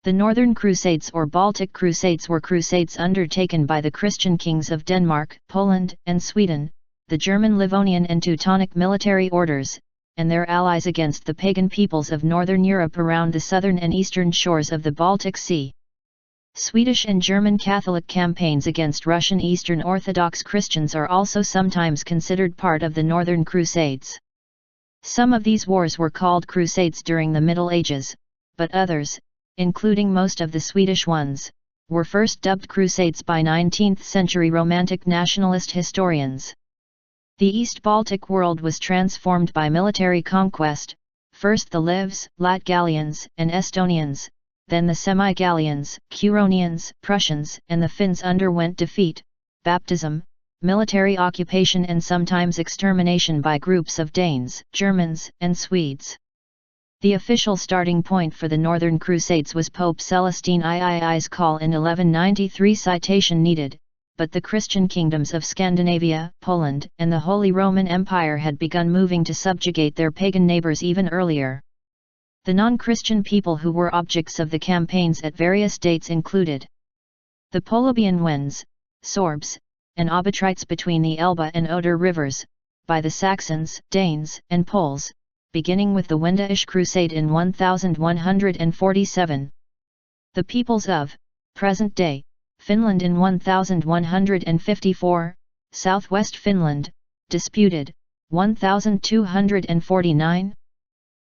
The Northern Crusades or Baltic Crusades were crusades undertaken by the Christian kings of Denmark, Poland, and Sweden, the German Livonian and Teutonic military orders, and their allies against the pagan peoples of Northern Europe around the southern and eastern shores of the Baltic Sea. Swedish and German Catholic campaigns against Russian Eastern Orthodox Christians are also sometimes considered part of the Northern Crusades. Some of these wars were called crusades during the Middle Ages, but others, including most of the Swedish ones, were first dubbed crusades by 19th-century Romantic nationalist historians. The East Baltic world was transformed by military conquest, first the Livs, Latgallians, and Estonians, then the Semigallians, Curonians, Prussians, and the Finns underwent defeat, baptism, military occupation and sometimes extermination by groups of Danes, Germans, and Swedes. The official starting point for the Northern Crusades was Pope Celestine III's call in 1193 citation needed, but the Christian kingdoms of Scandinavia, Poland, and the Holy Roman Empire had begun moving to subjugate their pagan neighbors even earlier. The non-Christian people who were objects of the campaigns at various dates included the Polabian Wends, Sorbs, and Obotrites between the Elbe and Oder rivers, by the Saxons, Danes, and Poles, beginning with the Wendish Crusade in 1147. The peoples of present-day Finland in 1154, southwest Finland, disputed, 1249.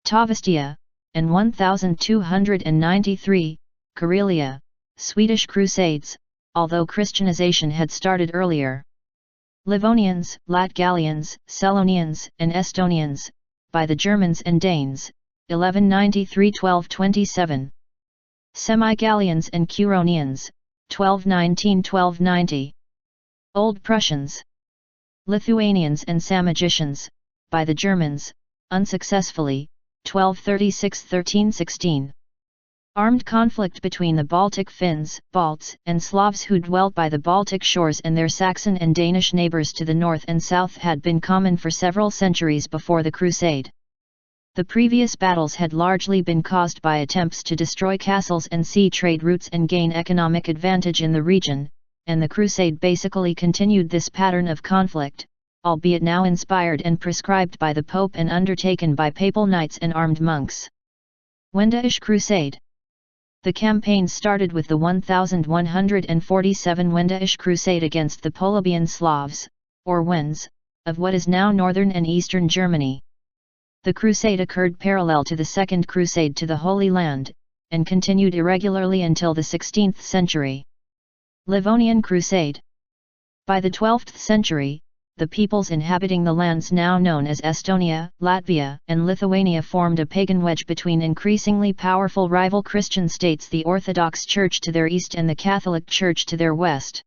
Tavastia, and 1293, Karelia, Swedish Crusades, although Christianization had started earlier. Livonians, Latgallians, Selonians, and Estonians, by the Germans and Danes, 1193–1227. Semigallians and Curonians, 1219–1290. Old Prussians. Lithuanians and Samogitians, by the Germans, unsuccessfully, 1236–1316. Armed conflict between the Baltic Finns, Balts, and Slavs who dwelt by the Baltic shores and their Saxon and Danish neighbors to the north and south had been common for several centuries before the Crusade. The previous battles had largely been caused by attempts to destroy castles and sea trade routes and gain economic advantage in the region, and the Crusade basically continued this pattern of conflict, albeit now inspired and prescribed by the Pope and undertaken by papal knights and armed monks. Wendish Crusade. The campaign started with the 1147 Wendish Crusade against the Polabian Slavs, or Wends, of what is now northern and eastern Germany. The crusade occurred parallel to the Second Crusade to the Holy Land, and continued irregularly until the 16th century. Livonian Crusade. By the 12th century, the peoples inhabiting the lands now known as Estonia, Latvia, and Lithuania formed a pagan wedge between increasingly powerful rival Christian states, the Orthodox Church to their east and the Catholic Church to their west.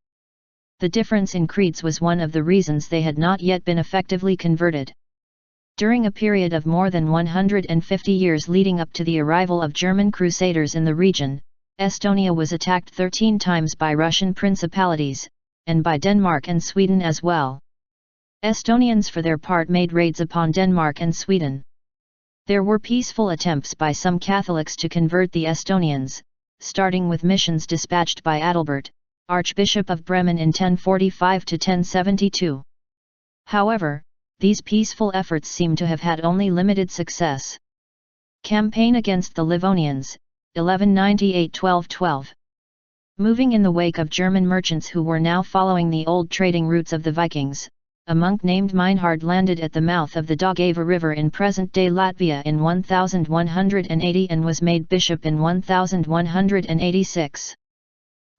The difference in creeds was one of the reasons they had not yet been effectively converted. During a period of more than 150 years leading up to the arrival of German crusaders in the region, Estonia was attacked 13 times by Russian principalities, and by Denmark and Sweden as well. Estonians for their part made raids upon Denmark and Sweden. There were peaceful attempts by some Catholics to convert the Estonians, starting with missions dispatched by Adalbert, Archbishop of Bremen in 1045–1072. However, these peaceful efforts seem to have had only limited success. Campaign against the Livonians, 1198–1212. Moving in the wake of German merchants who were now following the old trading routes of the Vikings, a monk named Meinhard landed at the mouth of the Daugava River in present-day Latvia in 1180 and was made bishop in 1186.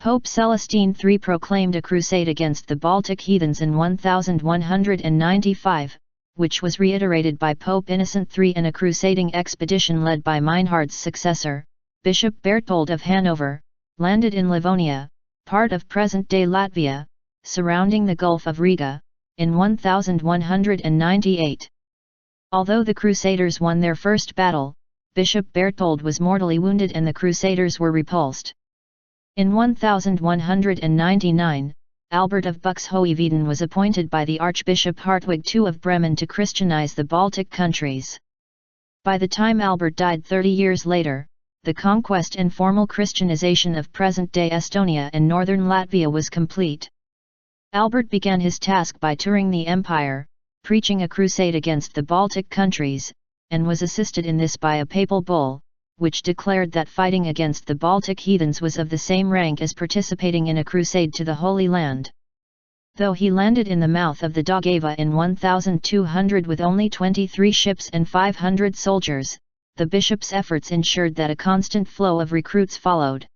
Pope Celestine III proclaimed a crusade against the Baltic heathens in 1195, which was reiterated by Pope Innocent III, and a crusading expedition led by Meinhard's successor, Bishop Berthold of Hanover, landed in Livonia, part of present-day Latvia, surrounding the Gulf of Riga, in 1198. Although the Crusaders won their first battle, Bishop Berthold was mortally wounded and the Crusaders were repulsed. In 1199, Albert of Buxhoeveden was appointed by the Archbishop Hartwig II of Bremen to Christianize the Baltic countries. By the time Albert died 30 years later, the conquest and formal Christianization of present-day Estonia and northern Latvia was complete. Albert began his task by touring the empire, preaching a crusade against the Baltic countries, and was assisted in this by a papal bull, which declared that fighting against the Baltic heathens was of the same rank as participating in a crusade to the Holy Land. Though he landed in the mouth of the Daugava in 1200 with only 23 ships and 500 soldiers, the bishop's efforts ensured that a constant flow of recruits followed.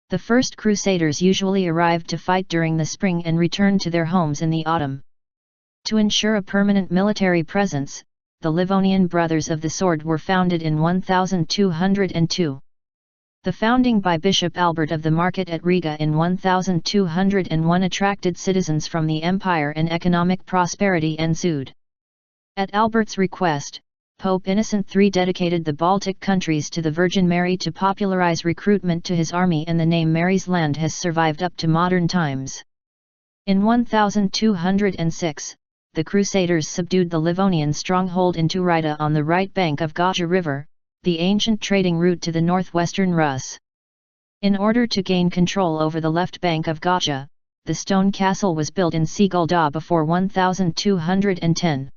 The first crusaders usually arrived to fight during the spring and returned to their homes in the autumn. To ensure a permanent military presence, the Livonian Brothers of the Sword were founded in 1202. The founding by Bishop Albert of the Market at Riga in 1201 attracted citizens from the empire and economic prosperity ensued. At Albert's request, Pope Innocent III dedicated the Baltic countries to the Virgin Mary to popularize recruitment to his army, and the name Mary's Land has survived up to modern times. In 1206, the Crusaders subdued the Livonian stronghold in Turida on the right bank of Gauja River, the ancient trading route to the northwestern Rus. In order to gain control over the left bank of Gauja, the stone castle was built in Sigulda before 1210.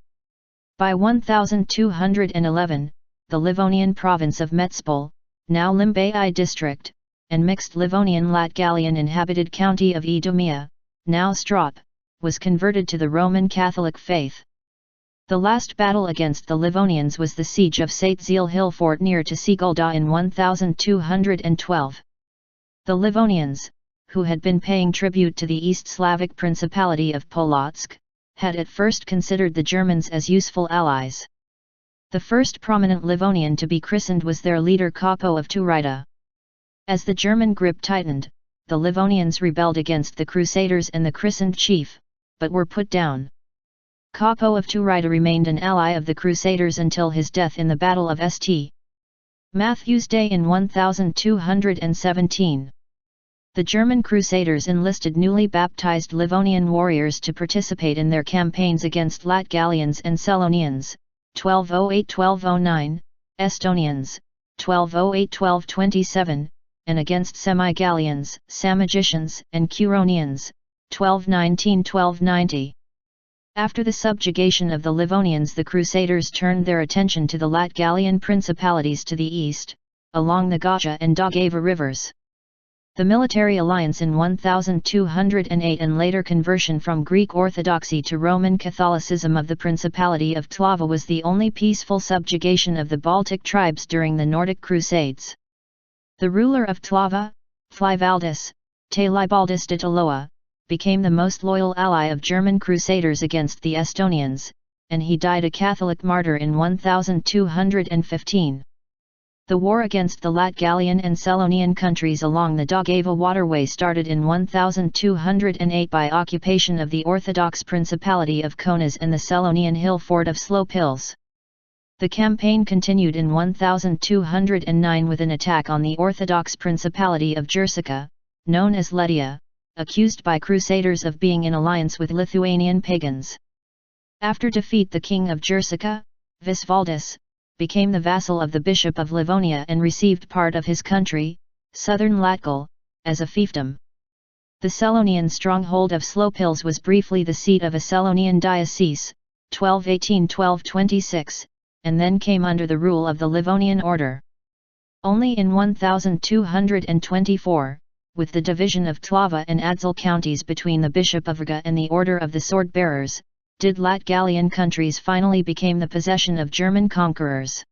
By 1211, the Livonian province of Metspol, now Limbai district, and mixed Livonian-Latgallian inhabited county of Idumea, now Strop, was converted to the Roman Catholic faith. The last battle against the Livonians was the siege of Saitziel Hill Fort near to Sigulda in 1212. The Livonians, who had been paying tribute to the East Slavic Principality of Polotsk, had at first considered the Germans as useful allies. The first prominent Livonian to be christened was their leader Capo of Turida. As the German grip tightened, the Livonians rebelled against the Crusaders and the christened chief, but were put down. Capo of Turida remained an ally of the Crusaders until his death in the Battle of St. Matthew's Day in 1217. The German Crusaders enlisted newly baptized Livonian warriors to participate in their campaigns against Latgallians and Selonians, 1208-1209, Estonians, 1208-1227, and against Semigallians, Samogitians, and Curonians, 1219-1290. After the subjugation of the Livonians, the Crusaders turned their attention to the Latgallian principalities to the east, along the Gauja and Daugava rivers. The military alliance in 1208 and later conversion from Greek Orthodoxy to Roman Catholicism of the Principality of Tlava was the only peaceful subjugation of the Baltic tribes during the Nordic Crusades. The ruler of Tlava, Flivaldus, Tailibaldus de Taloa, became the most loyal ally of German crusaders against the Estonians, and he died a Catholic martyr in 1215. The war against the Latgallian and Selonian countries along the Daugava waterway started in 1208 by occupation of the Orthodox Principality of Kaunas and the Selonian hill fort of Slope Hills. The campaign continued in 1209 with an attack on the Orthodox Principality of Jersica, known as Ledia, accused by crusaders of being in alliance with Lithuanian pagans. After defeat, the king of Jersica, Visvaldus, became the vassal of the Bishop of Livonia and received part of his country, southern Latgal, as a fiefdom. The Selonian stronghold of Slope Hills was briefly the seat of a Selonian diocese, 1218-1226, and then came under the rule of the Livonian order. Only in 1224, with the division of Tlava and Adzal counties between the Bishop of Riga and the Order of the Sword Bearers, did Latgallian countries finally became the possession of German conquerors.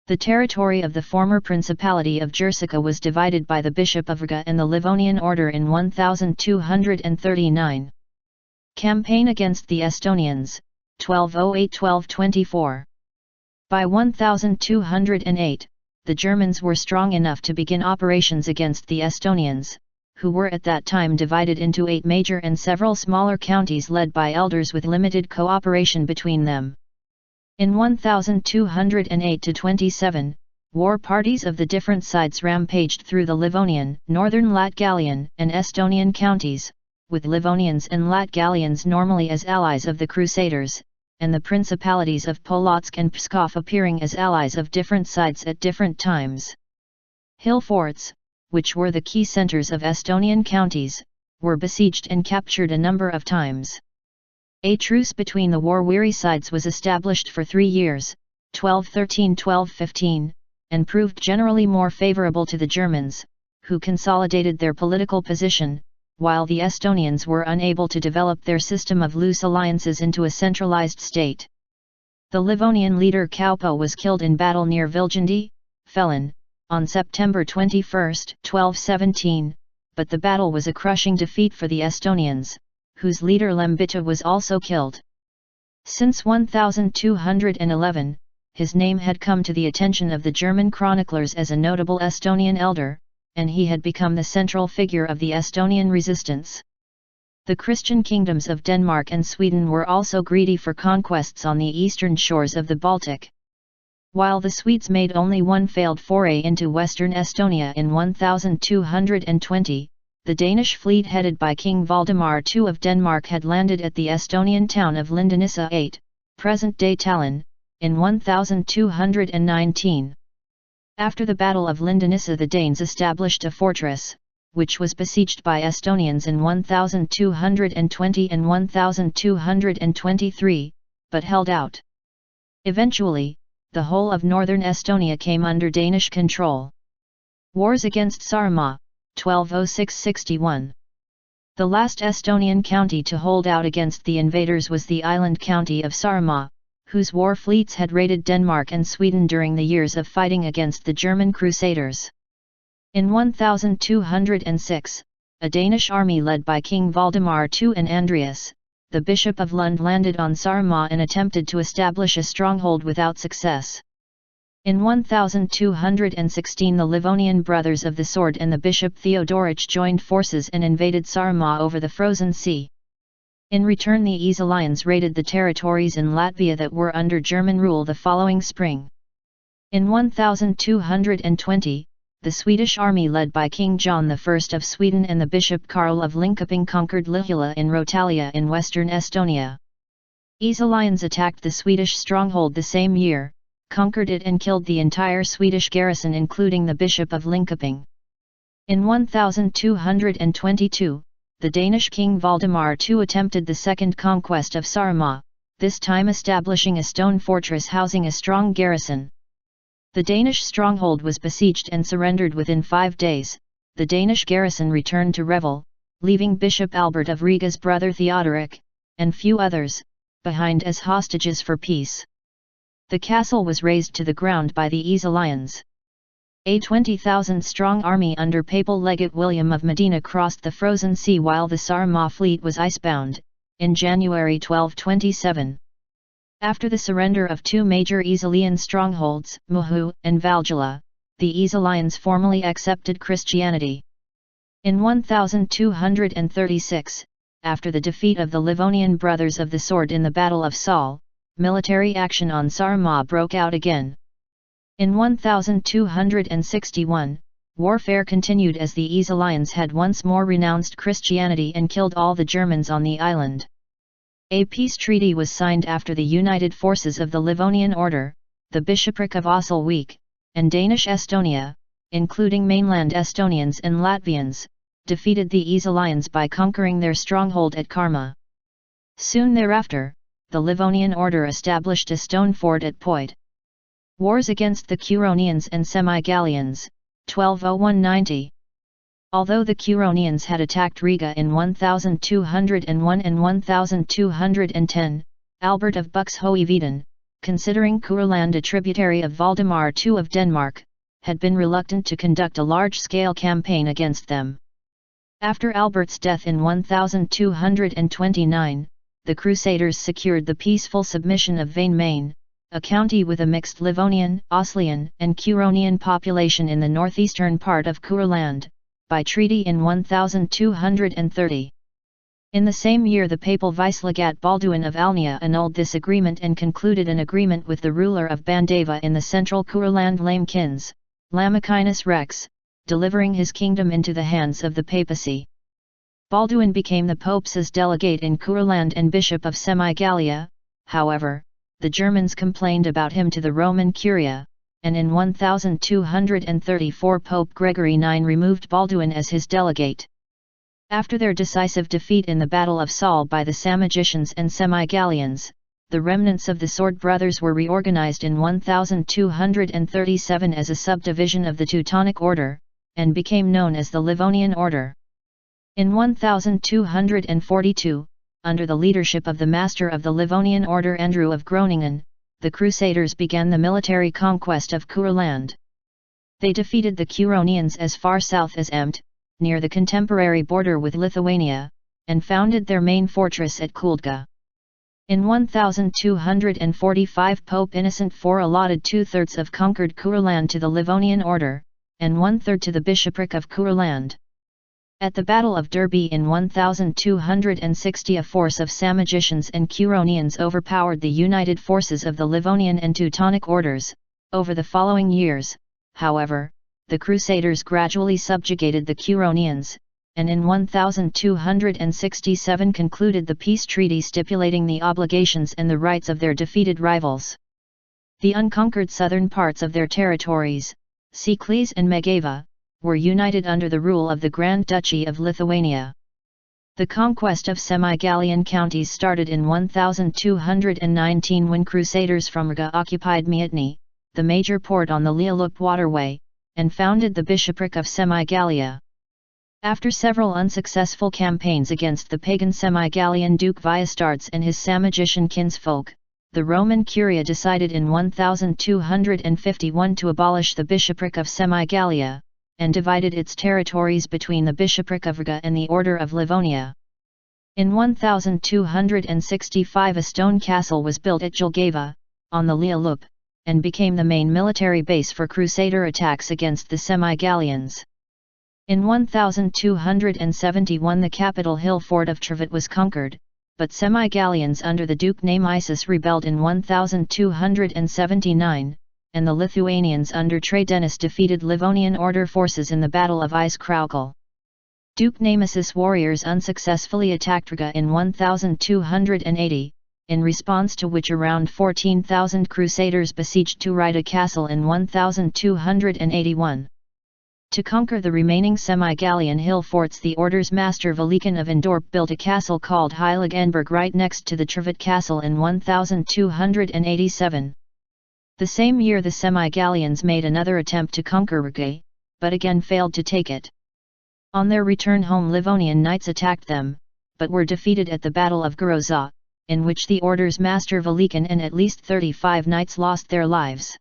The territory of the former Principality of Jersica was divided by the Bishop of Riga and the Livonian order in 1239. Campaign against the Estonians, 1208-1224. By 1208, the Germans were strong enough to begin operations against the Estonians, who were at that time divided into 8 major and several smaller counties led by elders with limited cooperation between them. In 1208-27, war parties of the different sides rampaged through the Livonian, Northern Latgallian, and Estonian counties, with Livonians and Latgallians normally as allies of the Crusaders, and the principalities of Polotsk and Pskov appearing as allies of different sides at different times. Hill forts, which were the key centers of Estonian counties, were besieged and captured a number of times. A truce between the war-weary sides was established for 3 years, 1213–1215, and proved generally more favorable to the Germans, who consolidated their political position, while the Estonians were unable to develop their system of loose alliances into a centralized state. The Livonian leader Kaupo was killed in battle near Viljandi, Felon, on September 21, 1217, but the battle was a crushing defeat for the Estonians, whose leader Lembita was also killed. Since 1211, his name had come to the attention of the German chroniclers as a notable Estonian elder, and he had become the central figure of the Estonian resistance. The Christian kingdoms of Denmark and Sweden were also greedy for conquests on the eastern shores of the Baltic. While the Swedes made only one failed foray into western Estonia in 1220, the Danish fleet headed by King Valdemar II of Denmark had landed at the Estonian town of Lindenisse 8, present-day Tallinn, in 1219. After the Battle of Lindenisse, the Danes established a fortress, which was besieged by Estonians in 1220 and 1223, but held out. Eventually, the whole of northern Estonia came under Danish control. Wars against Saaremaa, 1206–61. The last Estonian county to hold out against the invaders was the island county of Saaremaa, whose war fleets had raided Denmark and Sweden during the years of fighting against the German Crusaders. In 1206, a Danish army led by King Valdemar II and Andreas, the Bishop of Lund, landed on Saaremaa and attempted to establish a stronghold without success. In 1216, the Livonian Brothers of the Sword and the Bishop Theodoric joined forces and invaded Saaremaa over the Frozen Sea. In return, the Latgallians raided the territories in Latvia that were under German rule the following spring. In 1220, the Swedish army led by King John I of Sweden and the Bishop Karl of Linkoping conquered Lihula in Rotalia in western Estonia. Latgallians attacked the Swedish stronghold the same year, conquered it and killed the entire Swedish garrison including the Bishop of Linkoping. In 1222, the Danish king Valdemar II attempted the second conquest of Saaremaa, this time establishing a stone fortress housing a strong garrison. The Danish stronghold was besieged and surrendered within 5 days. The Danish garrison returned to Revel, leaving Bishop Albert of Riga's brother Theodoric, and few others, behind as hostages for peace. The castle was razed to the ground by the Latgallians. A 20,000-strong army under Papal Legate William of Modena crossed the Frozen Sea while the Saaremaa fleet was icebound, in January 1227. After the surrender of 2 major Latgallian strongholds, Muhu and Valgila, the Latgallians formally accepted Christianity. In 1236, after the defeat of the Livonian Brothers of the Sword in the Battle of Saal, military action on Saaremaa broke out again. In 1261, warfare continued as the Latgallians had once more renounced Christianity and killed all the Germans on the island. A peace treaty was signed after the united forces of the Livonian Order, the Bishopric of Osselwick, and Danish Estonia, including mainland Estonians and Latvians, defeated the Latgallians by conquering their stronghold at Karma. Soon thereafter, the Livonian Order established a stone fort at Poit. Wars against the Curonians and Semigallians, 1201–90. Although the Curonians had attacked Riga in 1201 and 1210, Albert of Buxhoeveden, considering Courland a tributary of Valdemar II of Denmark, had been reluctant to conduct a large-scale campaign against them. After Albert's death in 1229, the Crusaders secured the peaceful submission of Vane-Main, a county with a mixed Livonian, Oslian, and Curonian population in the northeastern part of Courland, by treaty in 1230. In the same year the papal vicelegate Balduin of Alnia annulled this agreement and concluded an agreement with the ruler of Bandava in the central Courland Lamekins, Lamicinus Rex, delivering his kingdom into the hands of the papacy. Balduin became the Pope's delegate in Courland and Bishop of Semigallia. However, the Germans complained about him to the Roman Curia, and in 1234 Pope Gregory IX removed Balduin as his delegate. After their decisive defeat in the Battle of Saul by the Samogitians and Semigallians, the remnants of the Sword Brothers were reorganized in 1237 as a subdivision of the Teutonic Order, and became known as the Livonian Order. In 1242, under the leadership of the master of the Livonian Order Andrew of Groningen, the Crusaders began the military conquest of Curland. They defeated the Curonians as far south as Empt, near the contemporary border with Lithuania, and founded their main fortress at Kuldga. In 1245 Pope Innocent IV allotted 2/3 of conquered Curland to the Livonian Order, and 1/3 to the bishopric of Curland. At the Battle of Derby in 1260 a force of Samogitians and Curonians overpowered the united forces of the Livonian and Teutonic orders. Over the following years, however, the Crusaders gradually subjugated the Curonians, and in 1267 concluded the peace treaty stipulating the obligations and the rights of their defeated rivals. The unconquered southern parts of their territories, Sekles and Megava, were united under the rule of the Grand Duchy of Lithuania. The conquest of Semigallian counties started in 1219 when Crusaders from Riga occupied Miutny, the major port on the Lialup waterway, and founded the bishopric of Semigallia. After several unsuccessful campaigns against the pagan Semigallian Duke Vyastards and his Samogitian kinsfolk, the Roman Curia decided in 1251 to abolish the bishopric of Semigallia, and divided its territories between the bishopric of Riga and the Order of Livonia. In 1265 a stone castle was built at Jelgava, on the Lialup, and became the main military base for Crusader attacks against the Semigallians. In 1271 the capital hill fort of Trivit was conquered, but Semigallians under the Duke Nemesius rebelled in 1279, and the Lithuanians under Traidenis defeated Livonian Order forces in the Battle of Iskraukal. Duke Nemesius warriors unsuccessfully attacked Riga in 1280, in response to which around 14,000 Crusaders besieged Turida Castle in 1281. To conquer the remaining Semigallian hill forts, the order's master Velikan of Indorp built a castle called Heiligenberg right next to the Trivit Castle in 1287. The same year the Semigallians made another attempt to conquer Riga, but again failed to take it. On their return home Livonian knights attacked them, but were defeated at the Battle of Goroza, in which the order's master Velikan and at least 35 knights lost their lives.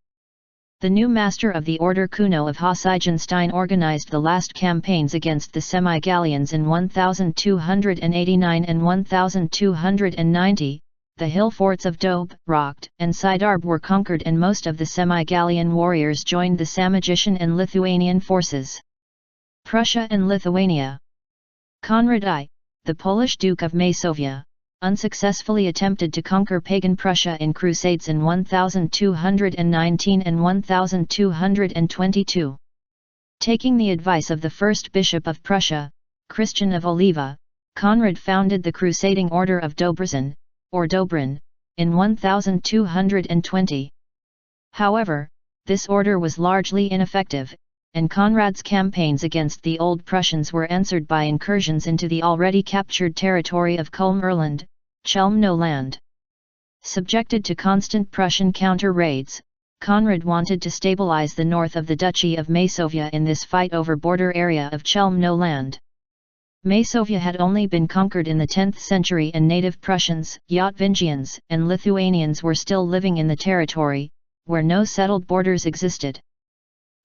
The new master of the order Kuno of Hosigenstein organized the last campaigns against the Semigallians in 1289 and 1290. The hill forts of Dobe, Rokt, and Sidarb were conquered and most of the Semigallian warriors joined the Samogitian and Lithuanian forces. Prussia and Lithuania. Konrad I, the Polish Duke of Masovia, unsuccessfully attempted to conquer pagan Prussia in crusades in 1219 and 1222. Taking the advice of the first bishop of Prussia, Christian of Oliva, Konrad founded the crusading order of Dobrzhin, or Dobrin, in 1220. However, this order was largely ineffective, and Konrad's campaigns against the Old Prussians were answered by incursions into the already captured territory of Kulm-Erland, Chelmno land. Subjected to constant Prussian counter-raids, Konrad wanted to stabilize the north of the Duchy of Masovia in this fight over border area of Chelmno land. Masovia had only been conquered in the 10th century and native Prussians, Yatvingians, and Lithuanians were still living in the territory, where no settled borders existed.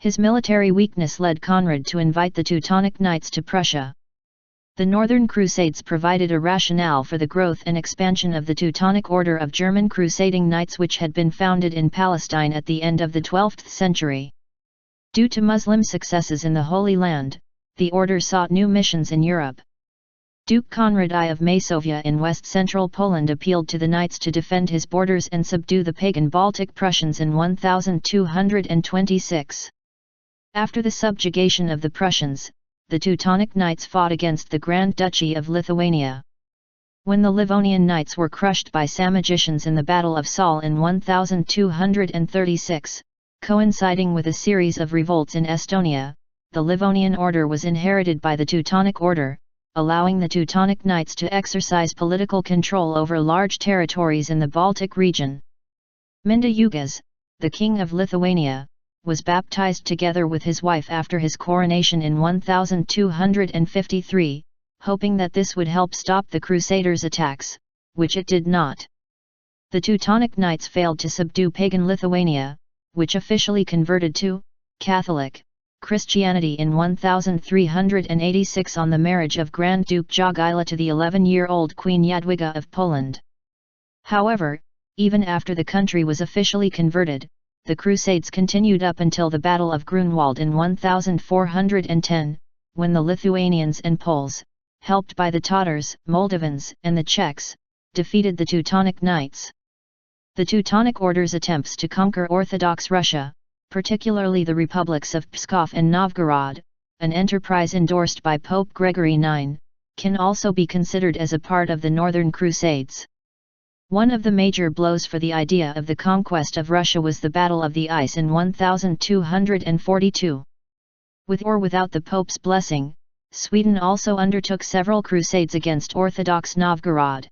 His military weakness led Konrad to invite the Teutonic Knights to Prussia. The Northern Crusades provided a rationale for the growth and expansion of the Teutonic Order of German crusading knights, which had been founded in Palestine at the end of the 12th century. Due to Muslim successes in the Holy Land, the order sought new missions in Europe. Duke Konrad I of Masovia in west-central Poland appealed to the knights to defend his borders and subdue the pagan Baltic Prussians in 1226. After the subjugation of the Prussians, the Teutonic Knights fought against the Grand Duchy of Lithuania. When the Livonian Knights were crushed by Samogitians in the Battle of Saul in 1236, Coinciding with a series of revolts in Estonia, the Livonian order was inherited by the Teutonic order, allowing the Teutonic Knights to exercise political control over large territories in the Baltic region. Mindaugas, the king of Lithuania, was baptized together with his wife after his coronation in 1253, hoping that this would help stop the Crusaders' attacks, which it did not. The Teutonic Knights failed to subdue pagan Lithuania, which officially converted to Catholic Christianity in 1386 on the marriage of Grand Duke Jogaila to the 11-year-old Queen Jadwiga of Poland. However, even after the country was officially converted, the Crusades continued up until the Battle of Grunwald in 1410, when the Lithuanians and Poles, helped by the Tatars, Moldavans, and the Czechs, defeated the Teutonic Knights. The Teutonic Order's attempts to conquer Orthodox Russia, particularly the republics of Pskov and Novgorod, an enterprise endorsed by Pope Gregory IX, can also be considered as a part of the Northern Crusades. One of the major blows for the idea of the conquest of Russia was the Battle of the Ice in 1242. With or without the Pope's blessing, Sweden also undertook several crusades against Orthodox Novgorod.